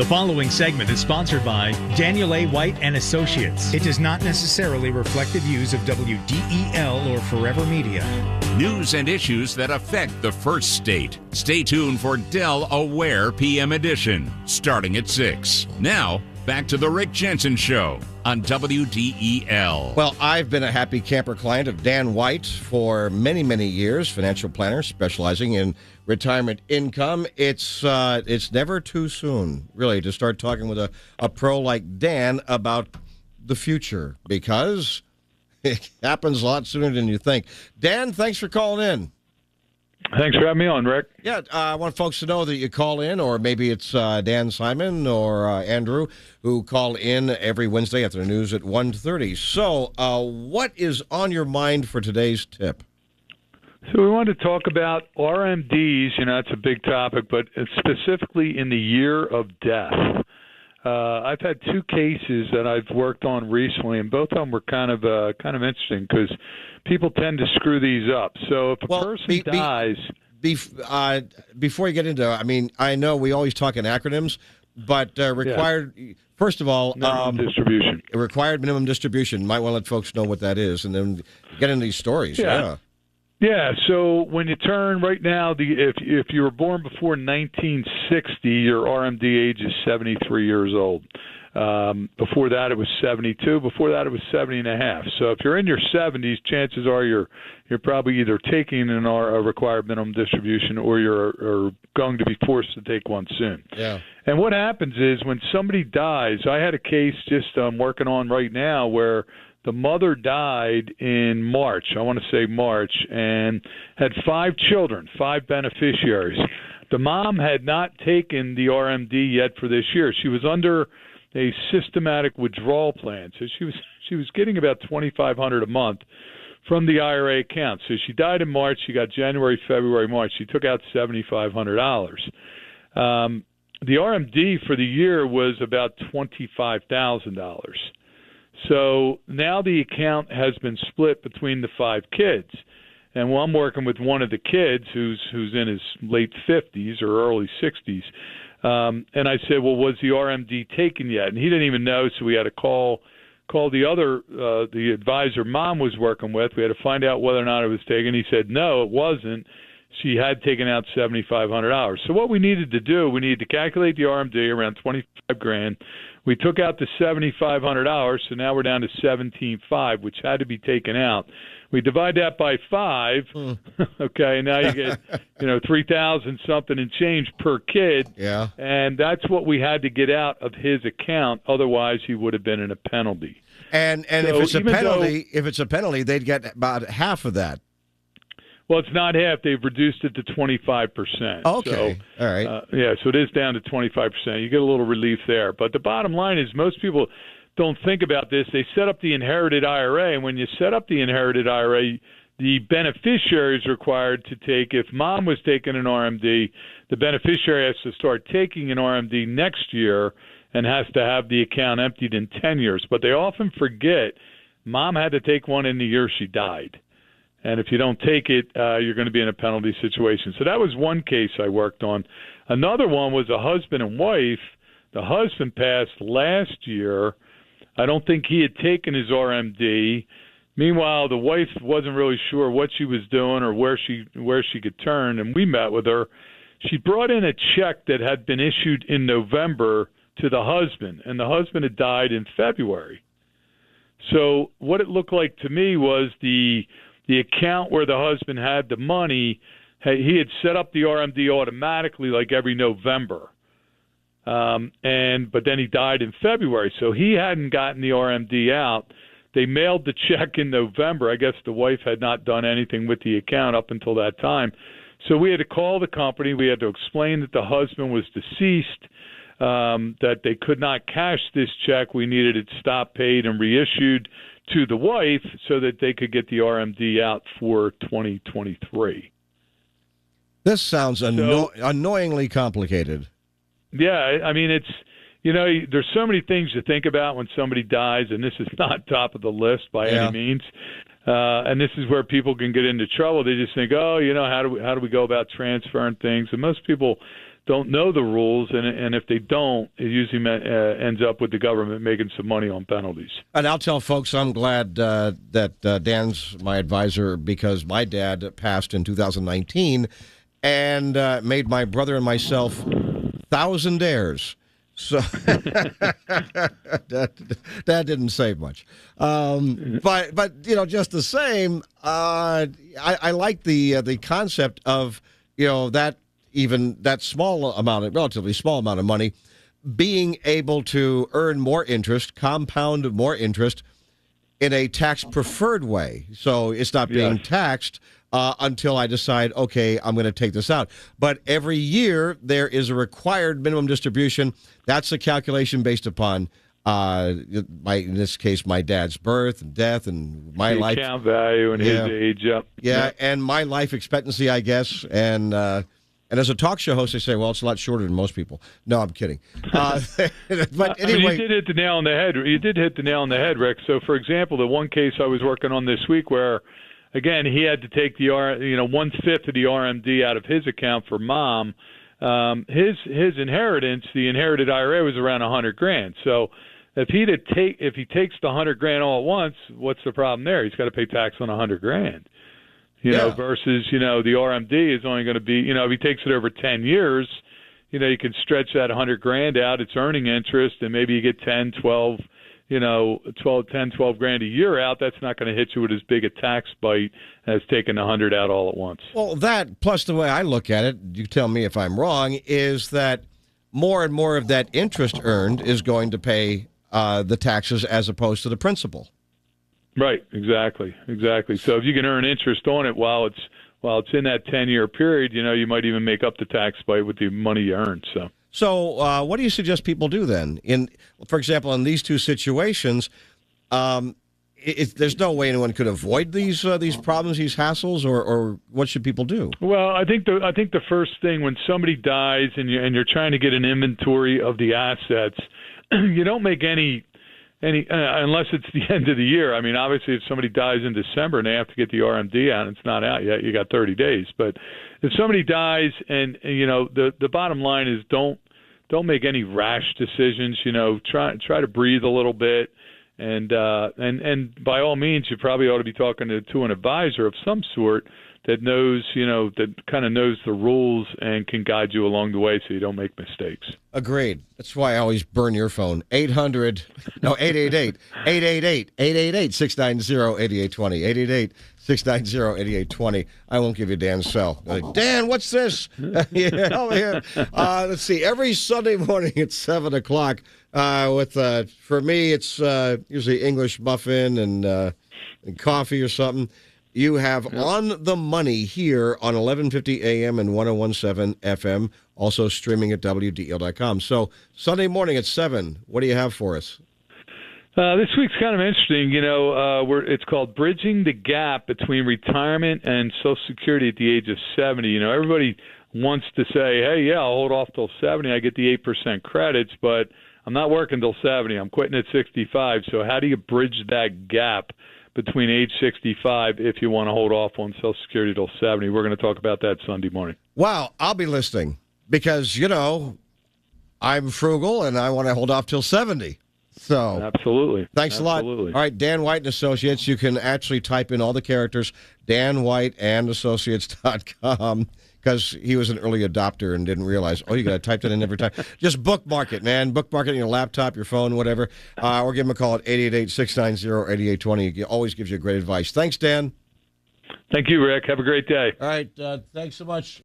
The following segment is sponsored by Daniel A. White and Associates. It does not necessarily reflect the views of WDEL or Forever Media. News and issues that affect the First State. Stay tuned for Del Aware PM Edition, starting at 6. Now, back to the Rick Jensen Show on WDEL. Well, I've been a happy camper client of Dan White for many, many years, financial planner specializing in retirement income. It's never too soon, really, to start talking with a pro like Dan about the future, because it happens a lot sooner than you think. Dan, thanks for calling in. Thanks for having me on, Rick. Yeah, I want folks to know that you call in, or maybe it's Dan Simon or Andrew, who call in every Wednesday after the news at 1:30. So what is on your mind for today's tip? So we wanted to talk about RMDs. You know, it's a big topic, but specifically in the year of death. I've had two cases that I've worked on recently, and both of them were kind of interesting because people tend to screw these up. So if a person dies... Before you get into it, I mean, I know we always talk in acronyms, but required... Yeah. First of all... minimum distribution. Required minimum distribution. Might want to let folks know what that is, and then get into these stories. Yeah, so when you turn right now, if you were born before 1960, your RMD age is 73 years old. Before that, it was 72. Before that, it was 70 and a half. So if you're in your 70s, chances are you're probably either taking a required minimum distribution or you're going to be forced to take one soon. Yeah. And what happens is when somebody dies, I had a case just I'm working on right now where the mother died in March, I want to say March, and had 5 children, 5 beneficiaries. The mom had not taken the RMD yet for this year. She was under a systematic withdrawal plan. So she was getting about $2,500 a month from the IRA account. So she died in March. She got January, February, March. She took out $7,500. The RMD for the year was about $25,000. So now the account has been split between the 5 kids. And while I'm working with one of the kids who's in his late 50s or early 60s, and I said, well, was the RMD taken yet? And he didn't even know, so we had to call the other, the advisor mom was working with. We had to find out whether or not it was taken. He said, no, it wasn't. She had taken out $7,500. So what we needed to do, we needed to calculate the RMD around $25,000. We took out the $7,500, so now we're down to $17,500, which had to be taken out. We divide that by 5, okay, now you get, $3,000 something and change per kid. Yeah. And that's what we had to get out of his account. Otherwise, he would have been in a penalty. And so if it's a penalty, they'd get about half of that. Well, it's not half. They've reduced it to 25%. Okay. So, all right. So it is down to 25%. You get a little relief there. But the bottom line is most people don't think about this. They set up the inherited IRA, and when you set up the inherited IRA, the beneficiary is required to take, if mom was taking an RMD, the beneficiary has to start taking an RMD next year and has to have the account emptied in 10 years. But they often forget mom had to take one in the year she died. And if you don't take it, you're going to be in a penalty situation. So that was one case I worked on. Another one was a husband and wife. The husband passed last year. I don't think he had taken his RMD. Meanwhile, the wife wasn't really sure what she was doing or where she could turn, and we met with her. She brought in a check that had been issued in November to the husband, and the husband had died in February. So what it looked like to me was the account where the husband had the money, he had set up the RMD automatically like every November. But then he died in February, so he hadn't gotten the RMD out. They mailed the check in November. I guess the wife had not done anything with the account up until that time. So we had to call the company. We had to explain that the husband was deceased, that they could not cash this check. We needed it stopped, paid, and reissued to the wife so that they could get the RMD out for 2023. This sounds annoyingly complicated. Yeah, I mean, it's, there's so many things to think about when somebody dies, and this is not top of the list by any means. And this is where people can get into trouble. They just think, how do we go about transferring things? And most people don't know the rules, and if they don't, it usually ends up with the government making some money on penalties. And I'll tell folks I'm glad that Dan's my advisor, because my dad passed in 2019 and made my brother and myself thousandaires. So that didn't save much, but just the same, I like the concept of that relatively small amount of money being able to earn more interest, compound more interest in a tax preferred way. So it's not being taxed until I decide, okay, I'm going to take this out. But every year there is a required minimum distribution. That's a calculation based upon, in this case, my dad's birth and death and my life. Account value and his age. Yeah, and my life expectancy, I guess. And as a talk show host, they say, well, it's a lot shorter than most people. No, I'm kidding. But anyway. You did hit the nail on the head. You did hit the nail on the head, Rick. So, for example, the one case I was working on this week where, again, he had to take the 1/5 of the RMD out of his account for mom. His inheritance, the inherited IRA, was around $100,000. So if he takes the $100,000 all at once, what's the problem there? He's got to pay tax on $100,000. Versus the RMD is only going to be if he takes it over 10 years, you can stretch that $100,000 out. It's earning interest, and maybe you get 10, 12. 12 grand a year out. That's not going to hit you with as big a tax bite as taking 100 out all at once. Well, that plus the way I look at it, you tell me if I'm wrong, is that more and more of that interest earned is going to pay the taxes as opposed to the principal. Right. Exactly. So if you can earn interest on it while it's in that 10-year period, you might even make up the tax bite with the money you earned. So what do you suggest people do then? For example, in these two situations, there's no way anyone could avoid these problems, these hassles, or what should people do? Well, I think the first thing when somebody dies and you're trying to get an inventory of the assets, you don't make any unless it's the end of the year. I mean, obviously, if somebody dies in December and they have to get the RMD out and it's not out yet, you got 30 days. But if somebody dies and the bottom line is don't make any rash decisions. Try to breathe a little bit, and by all means, you probably ought to be talking to an advisor of some sort that knows, that kind of knows the rules and can guide you along the way so you don't make mistakes. Agreed. That's why I always burn your phone. 888-690-8820. 888-690-8820. I won't give you Dan's cell. Like, Dan, what's this? Over here. Let's see. Every Sunday morning at 7 o'clock, for me, it's usually English muffin and coffee or something. You have On the Money here on 1150 AM and 1017 FM, also streaming at WDEL.com. So Sunday morning at 7, what do you have for us? This week's kind of interesting. It's called Bridging the Gap Between Retirement and Social Security at the age of 70. Everybody wants to say, hey, yeah, I'll hold off till 70. I get the 8% credits, but I'm not working till 70. I'm quitting at 65. So how do you bridge that gap between age 65 if you want to hold off on Social Security till 70? We're going to talk about that Sunday morning. Wow, I'll be listening because, I'm frugal and I want to hold off till 70. So absolutely. Thanks a lot. All right, Dan White and Associates. You can actually type in all the characters, danwhiteandassociates.com, because he was an early adopter and didn't realize, you got to type that in every time. Just bookmark it, man. Bookmark it on your laptop, your phone, whatever. Or give him a call at 888-690-8820. He always gives you great advice. Thanks, Dan. Thank you, Rick. Have a great day. All right. Thanks so much.